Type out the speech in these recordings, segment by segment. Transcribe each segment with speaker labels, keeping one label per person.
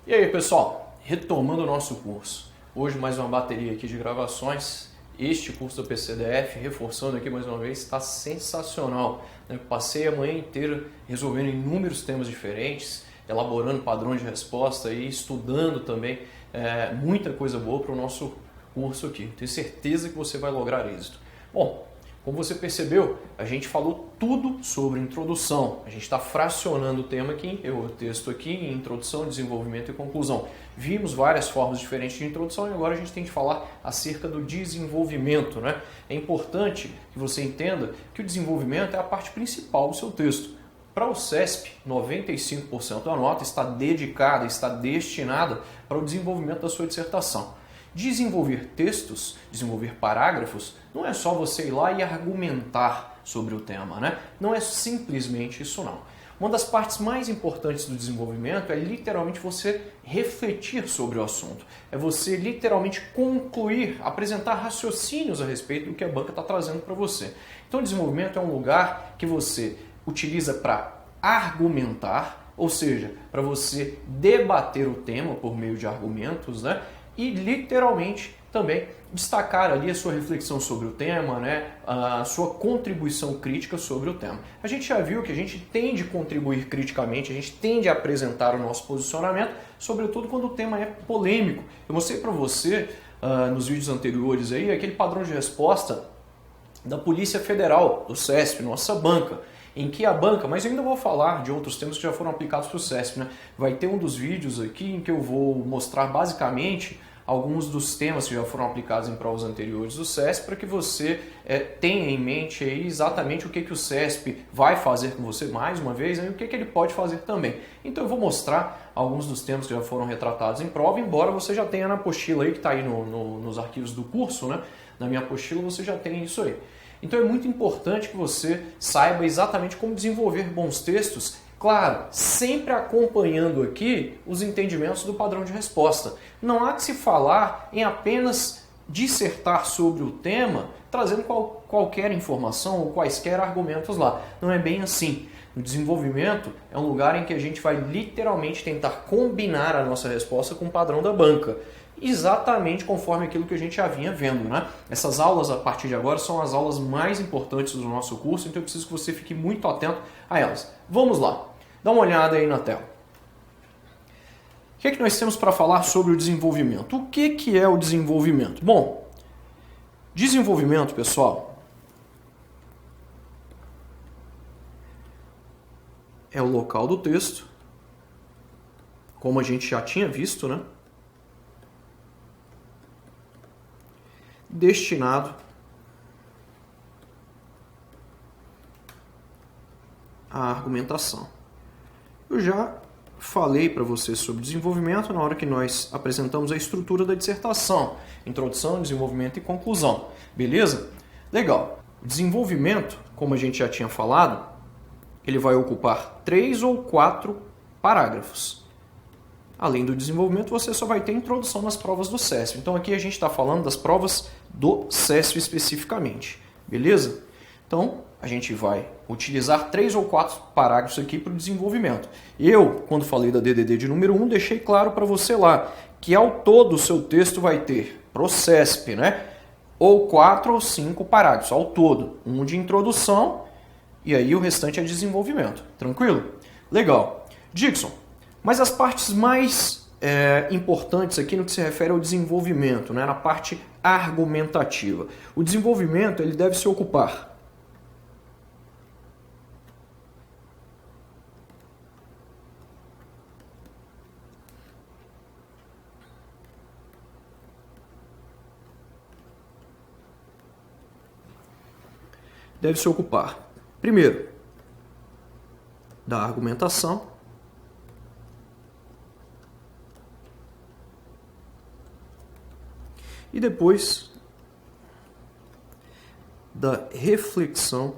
Speaker 1: E aí, pessoal, retomando o nosso curso. Hoje mais uma bateria aqui de gravações. Este curso do PCDF, reforçando aqui mais uma vez, está sensacional. Passei a manhã inteira resolvendo inúmeros temas diferentes, elaborando padrões de resposta e estudando também muita coisa boa para o nosso curso aqui. Tenho certeza que você vai lograr êxito. Bom, como você percebeu, a gente falou tudo sobre introdução. A gente está fracionando o tema aqui, o texto aqui, em introdução, desenvolvimento e conclusão. Vimos várias formas diferentes de introdução e agora a gente tem que falar acerca do desenvolvimento, né? É importante que você entenda que o desenvolvimento é a parte principal do seu texto. Para o CESP, 95% da nota está dedicada, está destinada para o desenvolvimento da sua dissertação. Desenvolver textos, desenvolver parágrafos, não é só você ir lá e argumentar sobre o tema, né? Não é simplesmente isso não. Uma das partes mais importantes do desenvolvimento é literalmente você refletir sobre o assunto. É você literalmente concluir, apresentar raciocínios a respeito do que a banca está trazendo para você. Então o desenvolvimento é um lugar que você utiliza para argumentar, ou seja, para você debater o tema por meio de argumentos, né? E literalmente também destacar ali a sua reflexão sobre o tema, né? A sua contribuição crítica sobre o tema. A gente já viu que a gente tende a contribuir criticamente, a gente tende a apresentar o nosso posicionamento, sobretudo quando o tema é polêmico. Eu mostrei para você nos vídeos anteriores aí aquele padrão de resposta da Polícia Federal, do CESP, nossa banca, em que a banca, mas eu ainda vou falar de outros temas que já foram aplicados para o CESP, né? Vai ter um dos vídeos aqui em que eu vou mostrar basicamente alguns dos temas que já foram aplicados em provas anteriores do CESP, para que você tenha em mente aí exatamente o que o CESP vai fazer com você mais uma vez, né? E o que ele pode fazer também. Então eu vou mostrar alguns dos temas que já foram retratados em prova, embora você já tenha na apostila aí, que está aí nos arquivos do curso, né? Na minha apostila você já tem isso aí. Então é muito importante que você saiba exatamente como desenvolver bons textos, claro, sempre acompanhando aqui os entendimentos do padrão de resposta. Não há que se falar em apenas dissertar sobre o tema, trazendo qualquer informação ou quaisquer argumentos lá. Não é bem assim. O desenvolvimento é um lugar em que a gente vai literalmente tentar combinar a nossa resposta com o padrão da banca. Exatamente conforme aquilo que a gente já vinha vendo, né? Essas aulas, a partir de agora, são as aulas mais importantes do nosso curso, então eu preciso que você fique muito atento a elas. Vamos lá, dá uma olhada aí na tela. O que é que nós temos para falar sobre o desenvolvimento? O que é o desenvolvimento? Bom, desenvolvimento, pessoal, é o local do texto, como a gente já tinha visto, né? Destinado à argumentação. Eu já falei para você sobre desenvolvimento na hora que nós apresentamos a estrutura da dissertação, introdução, desenvolvimento e conclusão. Beleza? Legal. O desenvolvimento, como a gente já tinha falado, ele vai ocupar 3 ou 4 parágrafos. Além do desenvolvimento, você só vai ter introdução nas provas do CESP. Então aqui a gente está falando das provas do CESP especificamente. Beleza? Então a gente vai utilizar 3 ou 4 parágrafos aqui para o desenvolvimento. Eu, quando falei da DDD de número 1, deixei claro para você lá que ao todo o seu texto vai ter pro CESP, né? Ou 4 ou 5 parágrafos ao todo. Um de introdução e aí o restante é desenvolvimento. Tranquilo? Legal. Dixon, mas as partes mais importantes aqui no que se refere ao desenvolvimento, né, na parte argumentativa. O desenvolvimento ele deve se ocupar primeiro da argumentação, e depois da reflexão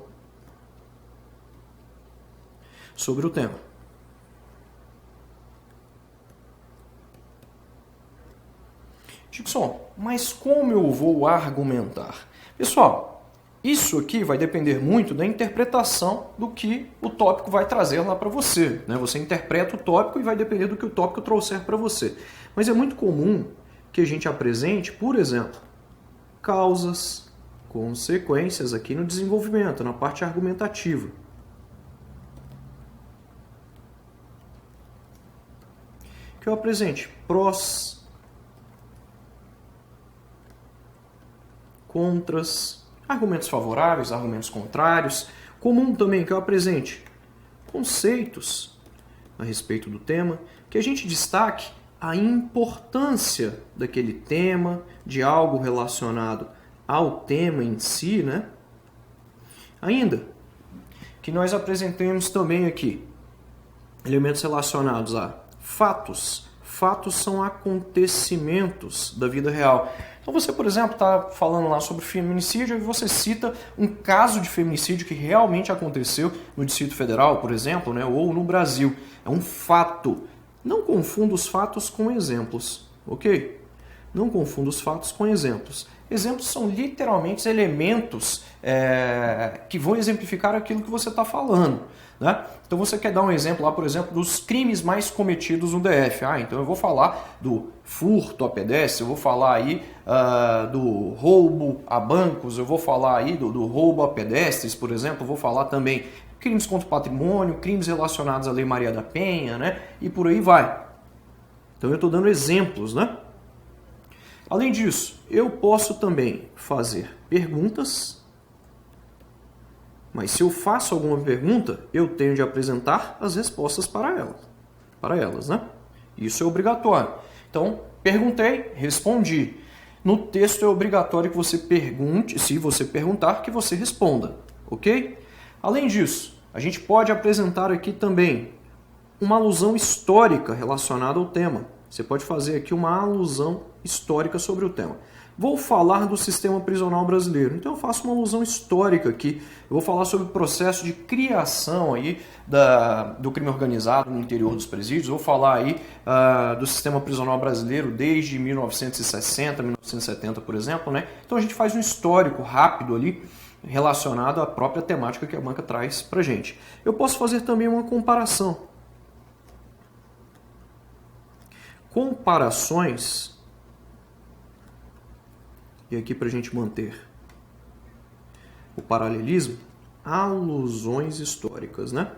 Speaker 1: sobre o tema. Dixon, mas como eu vou argumentar? Pessoal, Isso aqui vai depender muito da interpretação do que o tópico vai trazer lá para você, né? Você interpreta o tópico e vai depender do que o tópico trouxer para você. Mas é muito comum que a gente apresente, por exemplo, causas, consequências aqui no desenvolvimento, na parte argumentativa. Que eu apresente prós, contras, argumentos favoráveis, argumentos contrários. Comum também que eu apresente conceitos a respeito do tema, que a gente destaque a importância daquele tema, de algo relacionado ao tema em si, né? Ainda que nós apresentemos também aqui elementos relacionados a fatos. Fatos são acontecimentos da vida real. Então você, por exemplo, está falando lá sobre feminicídio e você cita um caso de feminicídio que realmente aconteceu no Distrito Federal, por exemplo, né, ou no Brasil. É um fato. Não confunda os fatos com exemplos, ok? Não confunda os fatos com exemplos. Exemplos são literalmente elementos que vão exemplificar aquilo que você está falando, né? Então você quer dar um exemplo lá, por exemplo, dos crimes mais cometidos no DF. Então eu vou falar do furto a pedestre, eu vou falar aí do roubo a bancos, eu vou falar aí do roubo a pedestres, por exemplo, eu vou falar também crimes contra o patrimônio, crimes relacionados à Lei Maria da Penha, né? E por aí vai. Então eu estou dando exemplos, né? Além disso, eu posso também fazer perguntas, mas se eu faço alguma pergunta, eu tenho de apresentar as respostas para elas, né? Isso é obrigatório. Então, perguntei, respondi. No texto é obrigatório que você pergunte, se você perguntar, que você responda, ok? Além disso, a gente pode apresentar aqui também uma alusão histórica relacionada ao tema. Você pode fazer aqui uma alusão histórica sobre o tema. Vou falar do sistema prisional brasileiro, então eu faço uma alusão histórica aqui. Eu vou falar sobre o processo de criação aí do crime organizado no interior dos presídios. Vou falar aí do sistema prisional brasileiro desde 1960, 1970, por exemplo, né? Então a gente faz um histórico rápido ali relacionado à própria temática que a banca traz pra gente. Eu posso fazer também uma comparação. Comparações, e aqui para a gente manter o paralelismo, alusões históricas, né?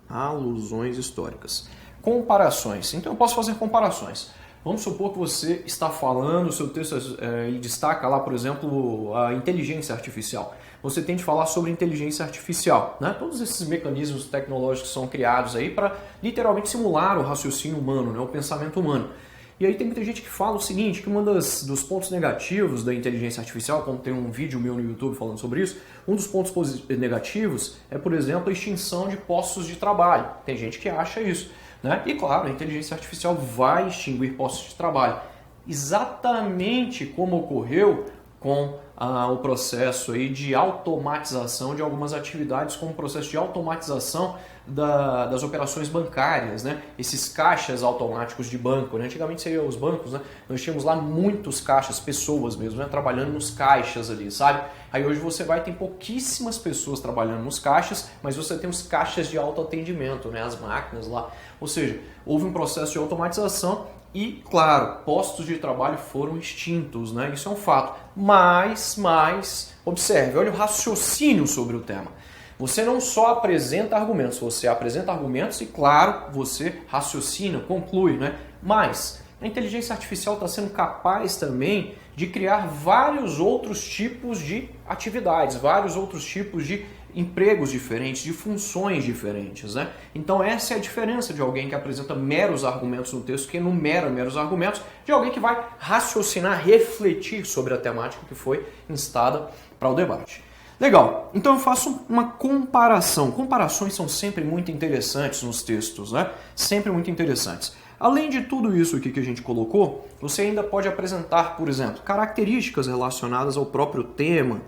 Speaker 1: Alusões históricas. Comparações. Então eu posso fazer comparações. Vamos supor que você está falando, o seu texto ele destaca lá, por exemplo, a inteligência artificial. Você tem de falar sobre inteligência artificial, né? Todos esses mecanismos tecnológicos são criados aí para literalmente simular o raciocínio humano, né? O pensamento humano. E aí tem muita gente que fala o seguinte, que dos pontos negativos da inteligência artificial, como tem um vídeo meu no YouTube falando sobre isso, um dos pontos negativos é, por exemplo, a extinção de postos de trabalho. Tem gente que acha isso, né? E claro, a inteligência artificial vai extinguir postos de trabalho. Exatamente como ocorreu com o processo aí de automatização de algumas atividades, como o processo de automatização das operações bancárias, né? Esses caixas automáticos de banco, né? Antigamente seriam os bancos, né? Nós tínhamos lá muitos caixas, pessoas mesmo, né? Trabalhando nos caixas ali, sabe? Aí hoje você tem pouquíssimas pessoas trabalhando nos caixas, mas você tem os caixas de autoatendimento, né? As máquinas lá. Ou seja, houve um processo de automatização e, claro, postos de trabalho foram extintos, né? Isso é um fato. Mas, observe, olha o raciocínio sobre o tema. Você não só apresenta argumentos, você apresenta argumentos e, claro, você raciocina, conclui, né? Mas a inteligência artificial está sendo capaz também de criar vários outros tipos de atividades, vários outros tipos de empregos diferentes, de funções diferentes, né? Então essa é a diferença de alguém que apresenta meros argumentos no texto, que enumera meros argumentos, de alguém que vai raciocinar, refletir sobre a temática que foi instada para o debate. Legal, então eu faço uma comparação. Comparações são sempre muito interessantes nos textos, né? Sempre muito interessantes. Além de tudo isso aqui que a gente colocou, você ainda pode apresentar, por exemplo, características relacionadas ao próprio tema.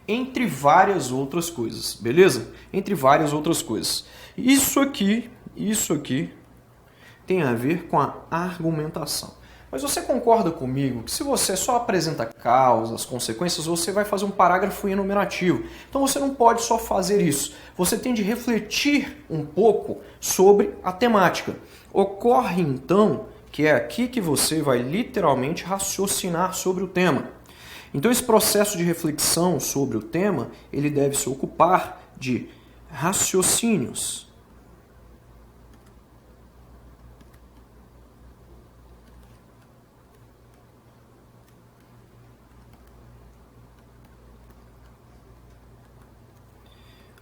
Speaker 1: Entre várias outras coisas, beleza? Entre várias outras coisas. Isso aqui tem a ver com a argumentação. Mas você concorda comigo que se você só apresenta causas, consequências, você vai fazer um parágrafo enumerativo. Então você não pode só fazer isso. Você tem de refletir um pouco sobre a temática. Ocorre então que é aqui que você vai literalmente raciocinar sobre o tema. Então esse processo de reflexão sobre o tema, ele deve se ocupar de raciocínios.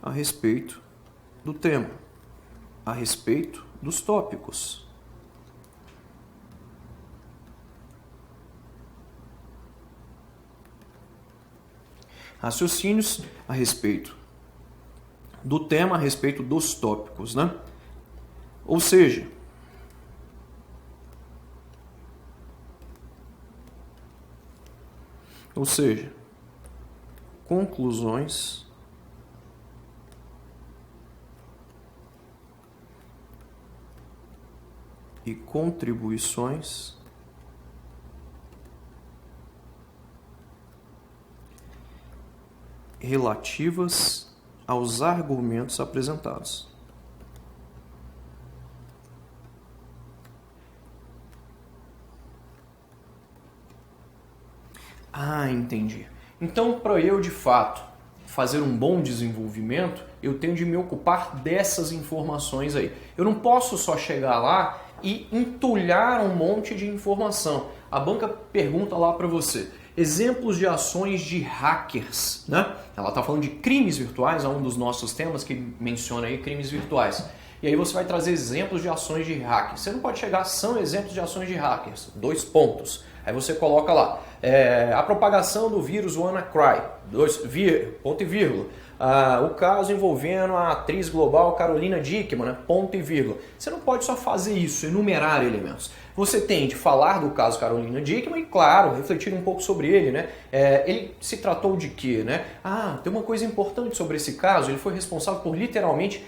Speaker 1: A respeito do tema, a respeito dos tópicos. Raciocínios a respeito do tema, a respeito dos tópicos, né? Ou seja, conclusões e contribuições relativas aos argumentos apresentados. Ah, entendi. Então, para eu, de fato, fazer um bom desenvolvimento, eu tenho de me ocupar dessas informações aí. Eu não posso só chegar lá e entulhar um monte de informação. A banca pergunta lá para você, exemplos de ações de hackers, né? Ela está falando de crimes virtuais, é um dos nossos temas que menciona aí crimes virtuais. E aí você vai trazer exemplos de ações de hackers. Você não pode chegar, são exemplos de ações de hackers, 2 pontos. Aí você coloca lá, a propagação do vírus WannaCry, ponto e vírgula. O caso envolvendo a atriz global Carolina Dickmann, né? Ponto e vírgula. Você não pode só fazer isso, enumerar elementos. Você tem de falar do caso Carolina Dickmann e, claro, refletir um pouco sobre ele, né? Ele se tratou de quê, né? Tem uma coisa importante sobre esse caso, ele foi responsável por literalmente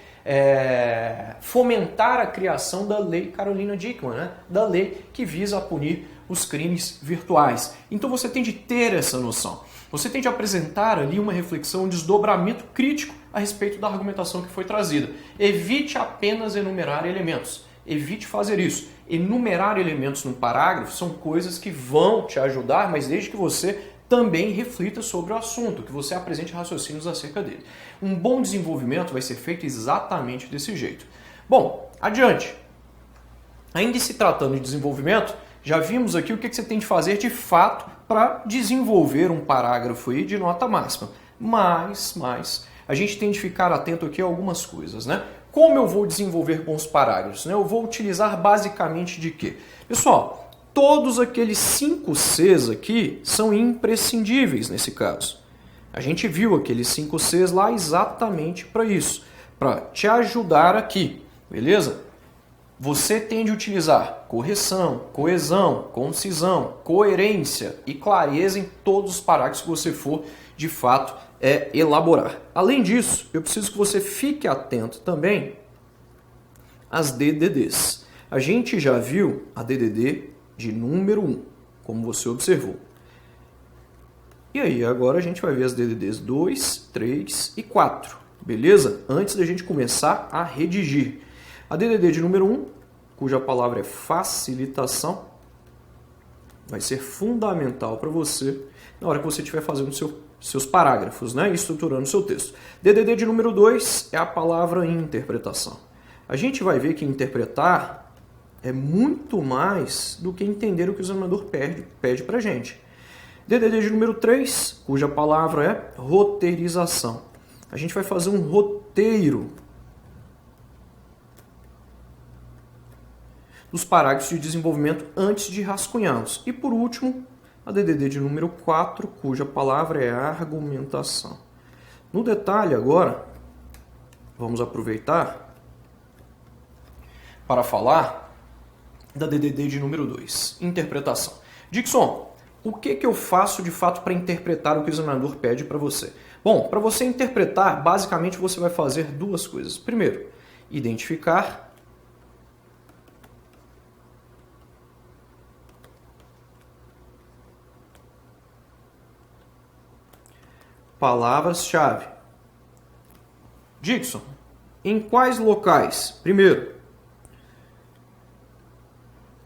Speaker 1: fomentar a criação da lei Carolina Dickmann, né? Da lei que visa punir os crimes virtuais. Então você tem de ter essa noção. Você tem de apresentar ali uma reflexão, um desdobramento crítico a respeito da argumentação que foi trazida. Evite apenas enumerar elementos. Evite fazer isso. Enumerar elementos num parágrafo são coisas que vão te ajudar, mas desde que você também reflita sobre o assunto, que você apresente raciocínios acerca dele. Um bom desenvolvimento vai ser feito exatamente desse jeito. Bom, adiante. Ainda se tratando de desenvolvimento, já vimos aqui o que você tem de fazer de fato para desenvolver um parágrafo aí de nota máxima. Mas a gente tem de ficar atento aqui a algumas coisas, né? Como eu vou desenvolver bons parágrafos? Né? Eu vou utilizar basicamente de quê? Pessoal, todos aqueles 5 Cs aqui são imprescindíveis nesse caso. A gente viu aqueles 5 Cs lá exatamente para isso, para te ajudar aqui, beleza? Você tem de utilizar correção, coesão, concisão, coerência e clareza em todos os parágrafos que você for, de fato, elaborar. Além disso, eu preciso que você fique atento também às DDDs. A gente já viu a DDD de número 1, como você observou. E aí, agora a gente vai ver as DDDs 2, 3 e 4, beleza? Antes da gente começar a redigir. A DDD de número 1, cuja palavra é facilitação, vai ser fundamental para você na hora que você estiver fazendo seus parágrafos, né? Estruturando o seu texto. DDD de número 2 é a palavra interpretação. A gente vai ver que interpretar é muito mais do que entender o que o examinador pede para a gente. DDD de número 3, cuja palavra é roteirização. A gente vai fazer um roteiro dos parágrafos de desenvolvimento antes de rascunhá-los. E por último, a DDD de número 4, cuja palavra é argumentação. No detalhe agora, vamos aproveitar para falar da DDD de número 2, interpretação. Dixon, o que eu faço de fato para interpretar o que o examinador pede para você? Bom, para você interpretar, basicamente você vai fazer 2 coisas. Primeiro, identificar palavras-chave. Dixon, em quais locais? Primeiro,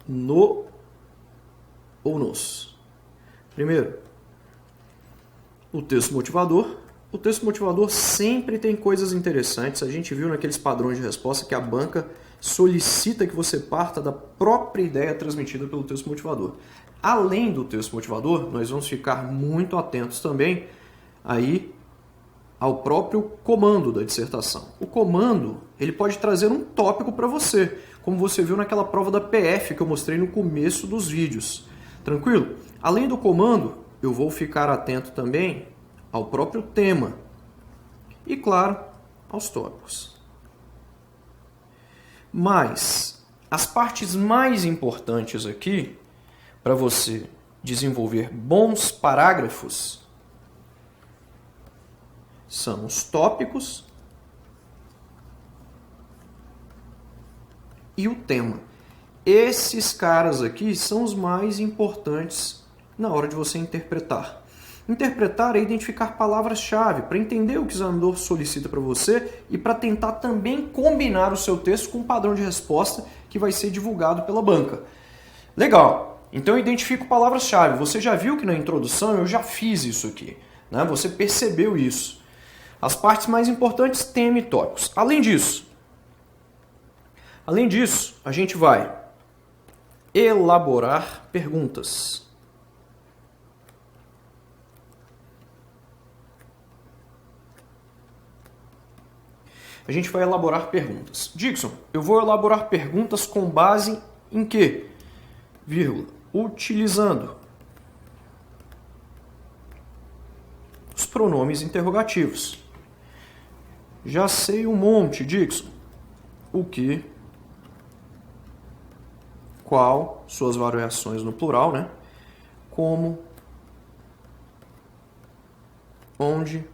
Speaker 1: no ou nos. Primeiro, o texto motivador. O texto motivador sempre tem coisas interessantes. A gente viu naqueles padrões de resposta que a banca solicita que você parta da própria ideia transmitida pelo texto motivador. Além do texto motivador, nós vamos ficar muito atentos também aí ao próprio comando da dissertação. O comando, ele pode trazer um tópico para você, como você viu naquela prova da PF que eu mostrei no começo dos vídeos. Tranquilo? Além do comando, eu vou ficar atento também ao próprio tema e, claro, aos tópicos. Mas as partes mais importantes aqui para você desenvolver bons parágrafos são os tópicos e o tema. Esses caras aqui são os mais importantes na hora de você interpretar. Interpretar é identificar palavras-chave para entender o que o examinador solicita para você e para tentar também combinar o seu texto com um padrão de resposta que vai ser divulgado pela banca. Legal, então eu identifico palavras-chave. Você já viu que na introdução eu já fiz isso aqui, né? Você percebeu isso. As partes mais importantes, tema e tópicos. Além disso, a gente vai elaborar perguntas. A gente vai elaborar perguntas. Dixon, eu vou elaborar perguntas com base em quê? Vírgula. Utilizando os pronomes interrogativos. Já sei um monte, Dixon. O que, qual, suas variações no plural, né? Como, onde,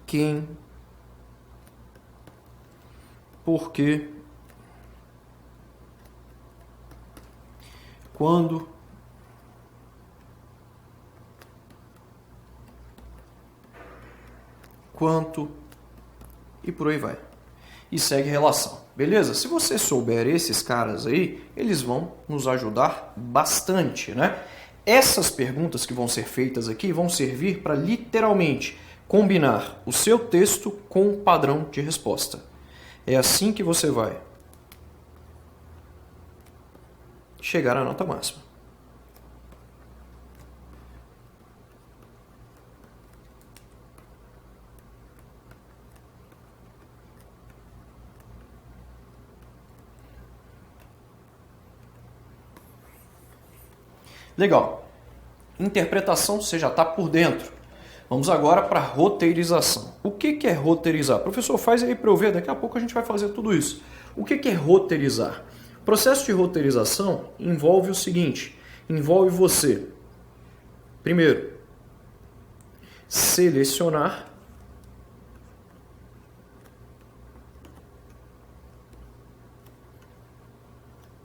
Speaker 1: quem, por quê, quando, quanto e por aí vai. E segue relação. Beleza? Se você souber esses caras aí, eles vão nos ajudar bastante, né? Essas perguntas que vão ser feitas aqui vão servir para literalmente combinar o seu texto com o padrão de resposta. É assim que você vai chegar à nota máxima. Legal. Interpretação você já está por dentro. Vamos agora para roteirização. O que é roteirizar? Professor, faz aí para eu ver, daqui a pouco a gente vai fazer tudo isso. O que é roteirizar? O processo de roteirização envolve o seguinte, envolve você, primeiro, selecionar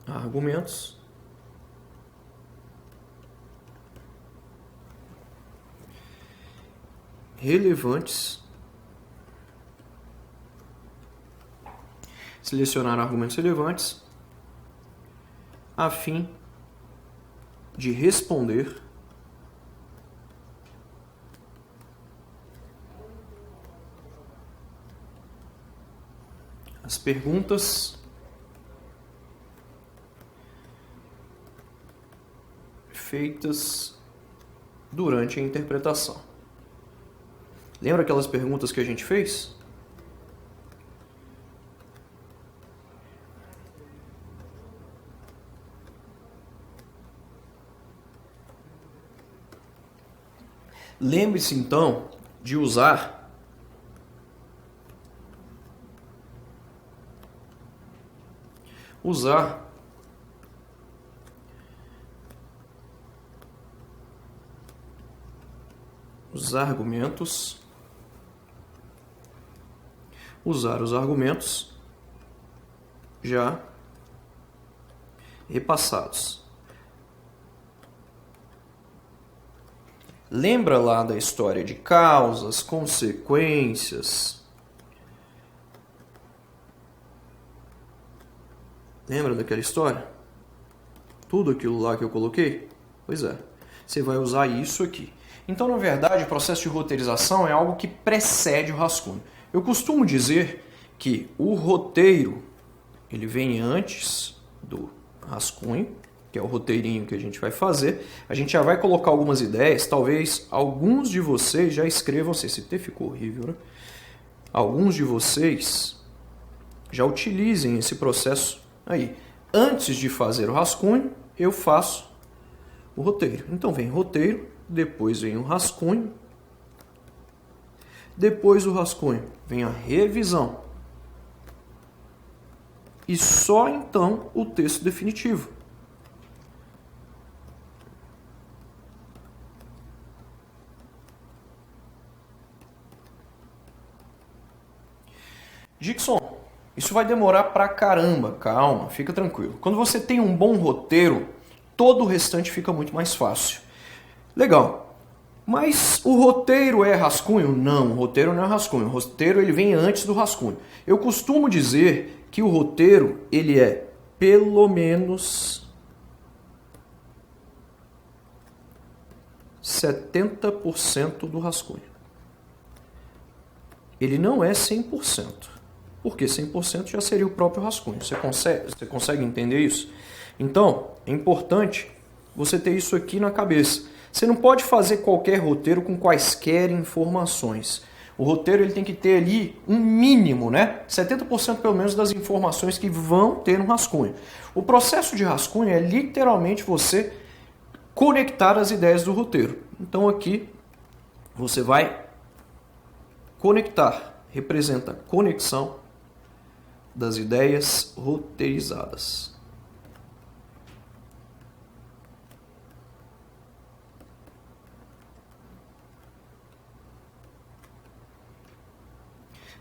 Speaker 1: argumentos relevantes, selecionar argumentos relevantes a fim de responder as perguntas feitas durante a interpretação. Lembra aquelas perguntas que a gente fez? Lembre-se então de usar os argumentos, usar os argumentos já repassados. Lembra lá da história de causas, consequências? Lembra daquela história? Tudo aquilo lá que eu coloquei? Pois é, você vai usar isso aqui. Então, na verdade, o processo de roteirização é algo que precede o rascunho. Eu costumo dizer que o roteiro ele vem antes do rascunho, que é o roteirinho que a gente vai fazer. A gente já vai colocar algumas ideias, talvez alguns de vocês já escrevam, se esse T ficou horrível, né? Alguns de vocês já utilizem esse processo aí. Antes de fazer o rascunho, eu faço o roteiro. Então vem roteiro, depois vem o rascunho, depois do rascunho vem a revisão e só então o texto definitivo. Dixon, isso vai demorar pra caramba. Calma, fica tranquilo. Quando você tem um bom roteiro, todo o restante fica muito mais fácil. Legal. Mas o roteiro é rascunho? Não, o roteiro não é rascunho. O roteiro ele vem antes do rascunho. Eu costumo dizer que o roteiro ele é pelo menos 70% do rascunho. Ele não é 100%. Porque 100% já seria o próprio rascunho. Você consegue entender isso? Então, é importante você ter isso aqui na cabeça. Você não pode fazer qualquer roteiro com quaisquer informações. O roteiro ele tem que ter ali um mínimo, né? 70% pelo menos das informações que vão ter no rascunho. O processo de rascunho é literalmente você conectar as ideias do roteiro. Então aqui você vai conectar, representa conexão das ideias roteirizadas.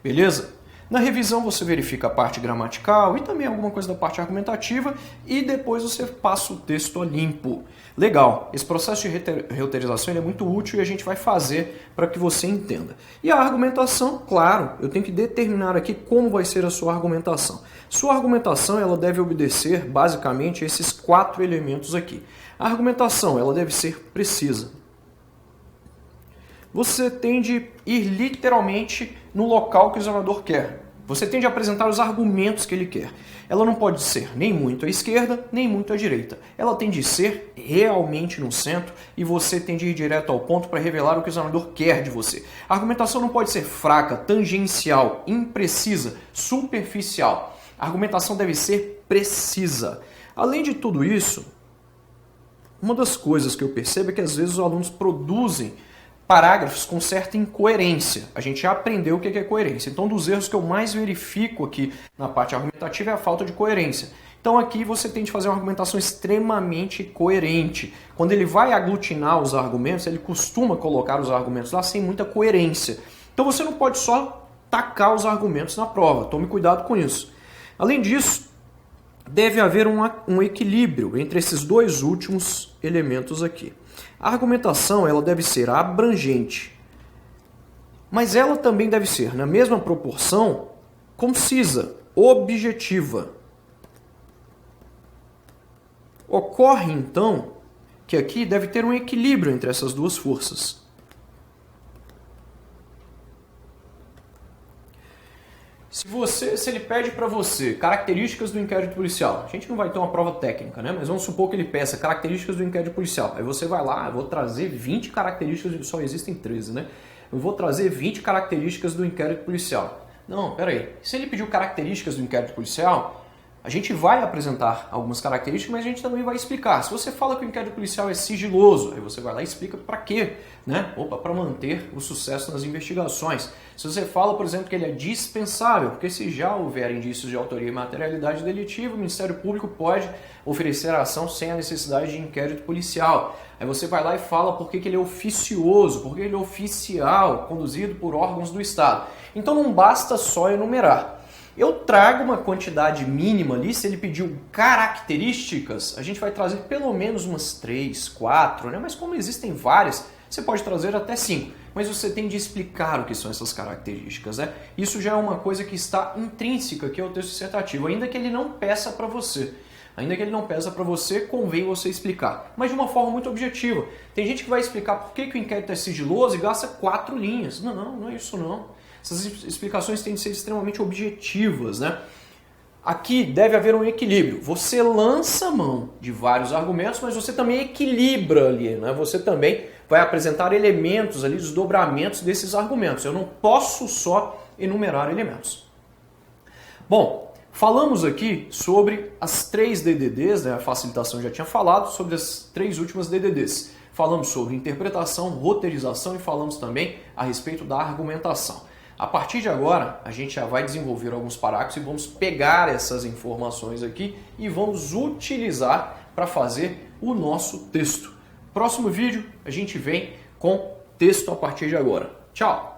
Speaker 1: Beleza? Na revisão você verifica a parte gramatical e também alguma coisa da parte argumentativa e depois você passa o texto a limpo. Legal, esse processo de roteirização é muito útil e a gente vai fazer para que você entenda. E a argumentação, claro, eu tenho que determinar aqui como vai ser a sua argumentação. Sua argumentação ela deve obedecer basicamente esses 4 elementos aqui. A argumentação ela deve ser precisa. Você tem de ir literalmente no local que o examinador quer. Você tem de apresentar os argumentos que ele quer. Ela não pode ser nem muito à esquerda, nem muito à direita. Ela tem de ser realmente no centro e você tem de ir direto ao ponto para revelar o que o examinador quer de você. A argumentação não pode ser fraca, tangencial, imprecisa, superficial. A argumentação deve ser precisa. Além de tudo isso, uma das coisas que eu percebo é que às vezes os alunos produzem parágrafos com certa incoerência. A gente já aprendeu o que é coerência. Então, dos erros que eu mais verifico aqui na parte argumentativa é a falta de coerência. Então, aqui você tem de fazer uma argumentação extremamente coerente. Quando ele vai aglutinar os argumentos, ele costuma colocar os argumentos lá sem muita coerência. Então, você não pode só tacar os argumentos na prova. Tome cuidado com isso. Além disso, deve haver um equilíbrio entre esses dois últimos elementos aqui. A argumentação ela deve ser abrangente, mas ela também deve ser, na mesma proporção, concisa, objetiva. Ocorre, então, que aqui deve ter um equilíbrio entre essas duas forças. Se ele pede para você características do inquérito policial, a gente não vai ter uma prova técnica, né? Mas vamos supor que ele peça características do inquérito policial. Aí você vai lá, eu vou trazer 20 características, só existem 13, né? Eu vou trazer 20 características do inquérito policial. Não, peraí. Se ele pediu características do inquérito policial, a gente vai apresentar algumas características, mas a gente também vai explicar. Se você fala que o inquérito policial é sigiloso, aí você vai lá e explica para quê, né? Para manter o sucesso nas investigações. Se você fala, por exemplo, que ele é dispensável, porque se já houver indícios de autoria e materialidade delitiva, o Ministério Público pode oferecer a ação sem a necessidade de inquérito policial. Aí você vai lá e fala por que ele é oficioso, porque ele é oficial, conduzido por órgãos do Estado. Então não basta só enumerar. Eu trago uma quantidade mínima ali, se ele pediu características, a gente vai trazer pelo menos umas 3, 4, né? Mas como existem várias, você pode trazer até 5. Mas você tem de explicar o que são essas características, né? Isso já é uma coisa que está intrínseca aqui ao texto dissertativo, ainda que ele não peça para você. Ainda que ele não peça para você, convém você explicar. Mas de uma forma muito objetiva. Tem gente que vai explicar por que o inquérito é sigiloso e gasta 4 linhas. Não é isso não. Essas explicações têm de ser extremamente objetivas, né? Aqui deve haver um equilíbrio. Você lança mão de vários argumentos, mas você também equilibra ali, né? Você também vai apresentar elementos ali, desdobramentos desses argumentos. Eu não posso só enumerar elementos. Bom, falamos aqui sobre as 3 DDDs, né? A facilitação já tinha falado sobre as 3 últimas DDDs. Falamos sobre interpretação, roteirização e falamos também a respeito da argumentação. A partir de agora, a gente já vai desenvolver alguns parágrafos e vamos pegar essas informações aqui e vamos utilizar para fazer o nosso texto. Próximo vídeo, a gente vem com texto a partir de agora. Tchau!